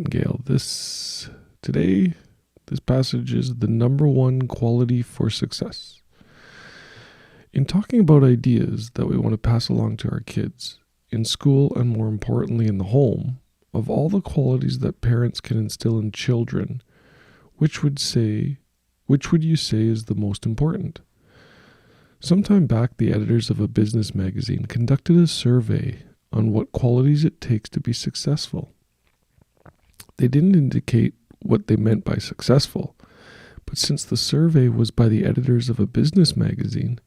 Gail. Today, this passage is the number one quality for success. In talking about ideas that we want to pass along to our kids, in school and more importantly in the home, of all the qualities that parents can instill in children, which would you say is the most important? Sometime back, the editors of a business magazine conducted a survey on what qualities it takes to be successful. They didn't indicate what they meant by successful, but since the survey was by the editors of a business magazine,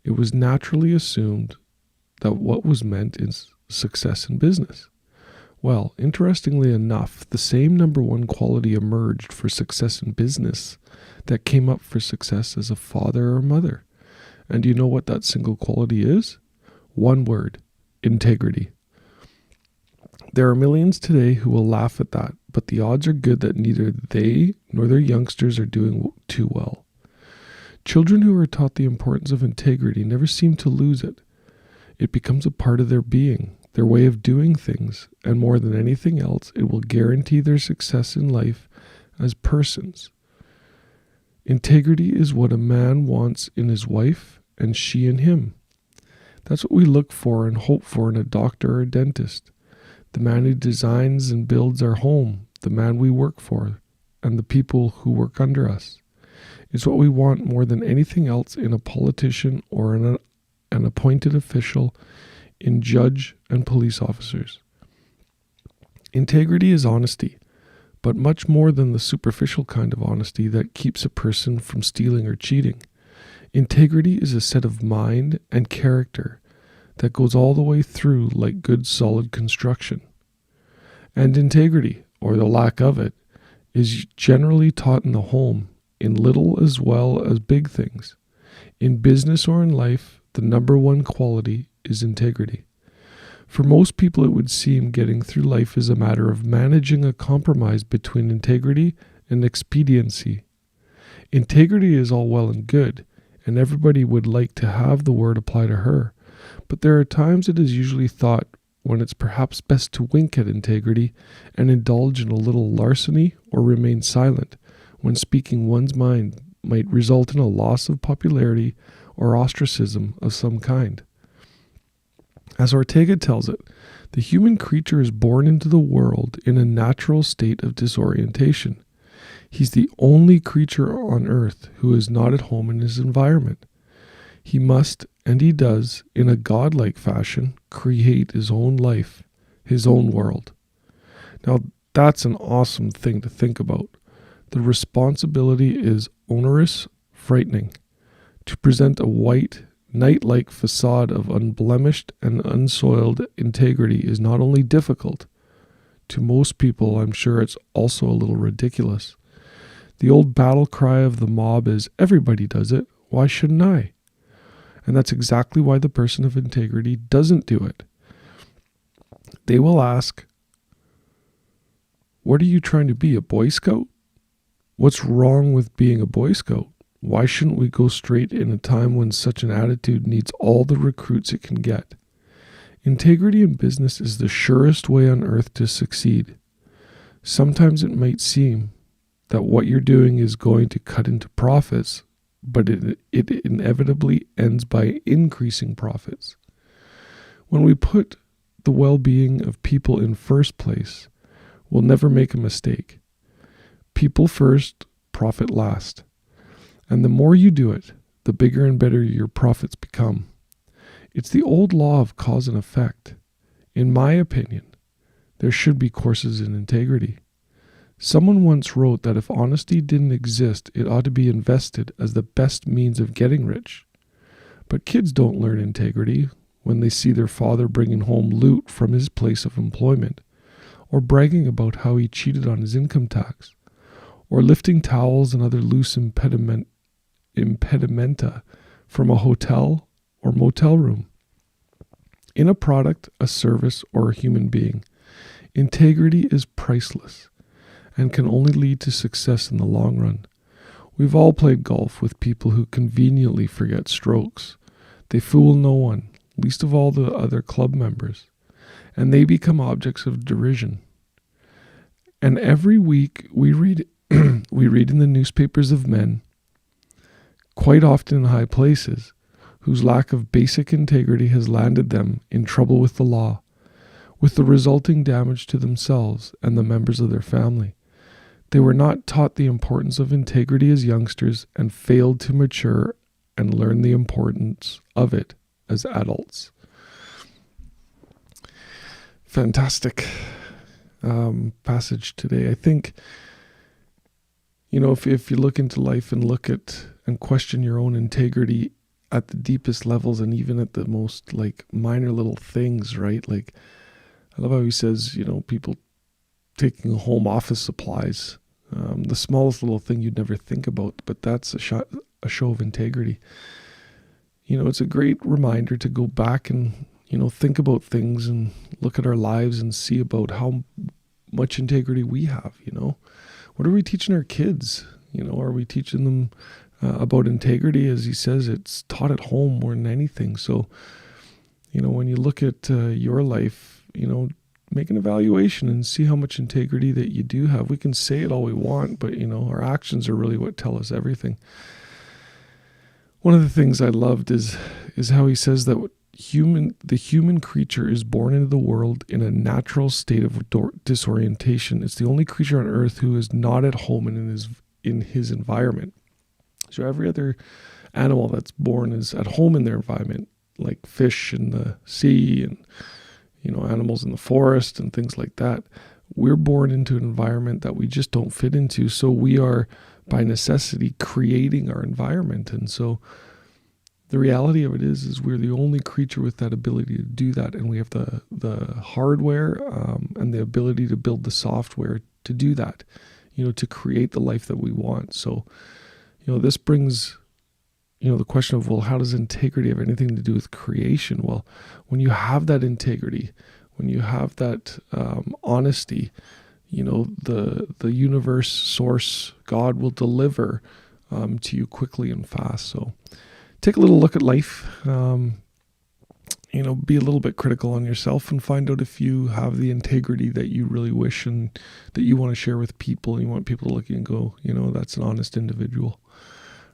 it was naturally assumed that what was meant is success in business. Well, interestingly enough, the same number one quality emerged for success in business that came up for success as a father or mother. And do you know what that single quality is? One word: integrity. There are millions today who will laugh at that, but the odds are good that neither they nor their youngsters are doing too well. Children who are taught the importance of integrity never seem to lose it. It becomes a part of their being, their way of doing things, and more than anything else, it will guarantee their success in life as persons. Integrity is what a man wants in his wife and she in him. That's what we look for and hope for in a doctor or a dentist. The man who designs and builds our home, the man we work for, and the people who work under us. It's what we want more than anything else in a politician or in an appointed official, in judge and police officers. Integrity is honesty, but much more than the superficial kind of honesty that keeps a person from stealing or cheating. Integrity is a set of mind and character that goes all the way through like good solid construction. And integrity, or the lack of it, is generally taught in the home, in little as well as big things. In business or in life, the number one quality is integrity. For most people, it would seem getting through life is a matter of managing a compromise between integrity and expediency. Integrity is all well and good, and everybody would like to have the word apply to her. But there are times it is usually thought when it's perhaps best to wink at integrity and indulge in a little larceny or remain silent when speaking one's mind might result in a loss of popularity or ostracism of some kind. As Ortega tells it, the human creature is born into the world in a natural state of disorientation. He's the only creature on earth who is not at home in his environment. He must, and he does, in a godlike fashion, create his own life, his own world. Now, that's an awesome thing to think about. The responsibility is onerous, frightening. To present a white, knight-like facade of unblemished and unsoiled integrity is not only difficult, to most people I'm sure it's also a little ridiculous. The old battle cry of the mob is, everybody does it, why shouldn't I? And that's exactly why the person of integrity doesn't do it. They will ask, what are you trying to be, a Boy Scout? What's wrong with being a Boy Scout? Why shouldn't we go straight in a time when such an attitude needs all the recruits it can get? Integrity in business is the surest way on earth to succeed. Sometimes it might seem that what you're doing is going to cut into profits, but it inevitably ends by increasing profits. When we put the well-being of people in first place, we'll never make a mistake. People first, profit last. And the more you do it, the bigger and better your profits become. It's the old law of cause and effect. In my opinion, there should be courses in integrity. Someone once wrote that if honesty didn't exist, it ought to be invested as the best means of getting rich. But kids don't learn integrity when they see their father bringing home loot from his place of employment, or bragging about how he cheated on his income tax, or lifting towels and other loose impedimenta from a hotel or motel room. In a product, a service, or a human being, integrity is priceless and can only lead to success in the long run. We've all played golf with people who conveniently forget strokes. They fool no one, least of all the other club members, and they become objects of derision. And every week we read we read in the newspapers of men, quite often in high places, whose lack of basic integrity has landed them in trouble with the law, with the resulting damage to themselves and the members of their family. They were not taught the importance of integrity as youngsters and failed to mature and learn the importance of it as adults. Fantastic passage today. I think, if you look into life and look at and question your own integrity at the deepest levels and even at the most minor little things, right? I love how he says, people taking home office supplies, the smallest little thing you'd never think about, but that's a show of integrity. It's a great reminder to go back and, think about things and look at our lives and see about how much integrity we have. What are we teaching our kids? Are we teaching them about integrity? As he says, it's taught at home more than anything. So, when you look at your life, make an evaluation and see how much integrity that you do have. We can say it all we want, but our actions are really what tell us everything. One of the things I loved is how he says that the human creature is born into the world in a natural state of disorientation. It's the only creature on earth who is not at home in his environment. So every other animal that's born is at home in their environment, like fish in the sea and animals in the forest and things like that. We're born into an environment that we just don't fit into. So we are, by necessity, creating our environment. And so the reality of it is we're the only creature with that ability to do that. And we have the hardware and the ability to build the software to do that, to create the life that we want. So, this brings the question of, well, how does integrity have anything to do with creation? Well, when you have that integrity, when you have that honesty, the universe, source, God will deliver to you quickly and fast. So take a little look at life, be a little bit critical on yourself and find out if you have the integrity that you really wish and that you want to share with people. You want people to look and go, that's an honest individual.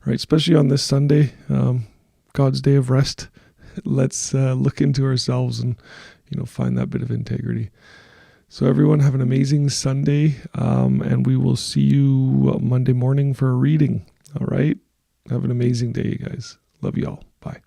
Right, especially on this Sunday, God's day of rest. Let's look into ourselves and, find that bit of integrity. So everyone have an amazing Sunday, and we will see you Monday morning for a reading. All right, have an amazing day, you guys. Love you all.